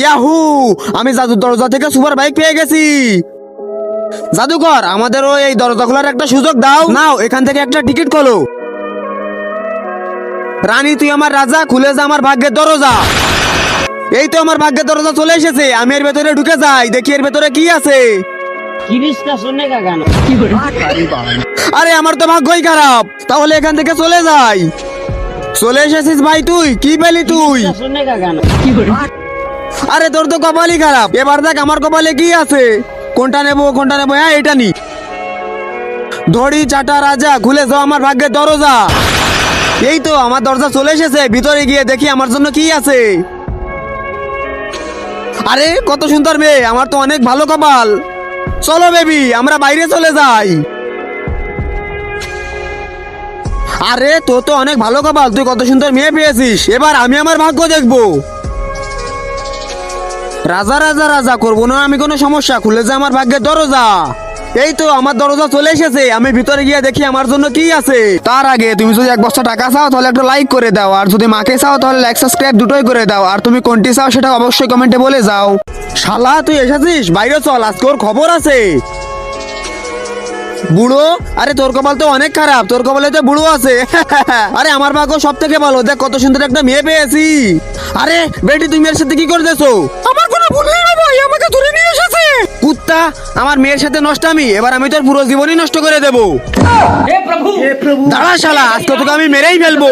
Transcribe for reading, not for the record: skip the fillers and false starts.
Yahoo, আমি জাদুর দরজা থেকে সুপার বাইক পেয়ে গেছি। জাদুকর, আমাদেরও এই দরজা খোলার একটা সুযোগ দাও। নাও, এখান থেকে একটা টিকিট খোলো। রানী, তুই আমার রাজা, খুলে যা আমার ভাগ্যের দরজা। এই তো আমার ভাগ্যের দরজা চলে এসেছে, আমি এর ভেতরে ঢুকে যাই, দেখি এর ভেতরে কি আছে। কিরিশটা শুনে গান আরে আমার তো ভাগ্যই খারাপ, তাহলে এখান থেকে চলে যাই। চলে এসেছিস ভাই, তুই কি পেলি তুই? শুনে গান আরে তোর তো কপালই খারাপ, এবার দেখ আমার কপালে কি আছে। কোনটা নেবো কোনটা নেবো? হ্যাঁ, এটা নি। ধড়ি চাটা রাজা, খুলে যাও আমার ভাগ্যের দরজা। এই তো আমার দরজা চলে এসেছে, ভিতরে গিয়ে দেখি আমার জন্য কি আছে। আরে কত সুন্দর মেয়ে, আমার তো অনেক ভালো কপাল। চলো বেবি, আমরা বাইরে চলে যাই। আরে তোর তো অনেক ভালো কপাল, তুই কত সুন্দর মেয়ে পেয়েছিস। এবার আমি আমার ভাগ্য দেখবো। রাজা রাজা রাজা করবো না আমি, কোনো সমস্যা, খুলে যা আমার ভাগ্যের দরজা। এই তো আমার দরজা চলে এসেছে, আমি ভিতরে গিয়ে দেখি আমার জন্য কি আছে। তার আগে তুমি যদি 1 বস্তা টাকা চাও তাহলে একটা লাইক করে দাও, আর যদি মাকে চাও তাহলে লাইক সাবস্ক্রাইব দুটোই করে দাও, আর তুমি কোনটি চাও সেটা অবশ্যই কমেন্টে বলে যাও। শালা, তুই এসেছিস, বাইরে চল, আজকে ওর খবর আছে। বুড়ো, আরে তোর কপাল তো অনেক খারাপ, তোর কপালে তো বুড়ো আছে। আরে আমার ভাগ্য সব থেকে ভালো, দেখ কত সুন্দর একটা মেয়ে পেয়েছি। আরে বেটি, তুমি এর সাথে কি করতেছো? আমার কোনো ভুল নেই ভাই, আমাকে ধরে নিয়ে এসেছে। কুত্তা, আমার মেয়ের সাথে নষ্টামি, এবার আমি তোর পুরো জীবনই নষ্ট করে দেবো। হে প্রভু দাঁড়া শালা, আজকে তোকে আমি মেরেই ফেলবো।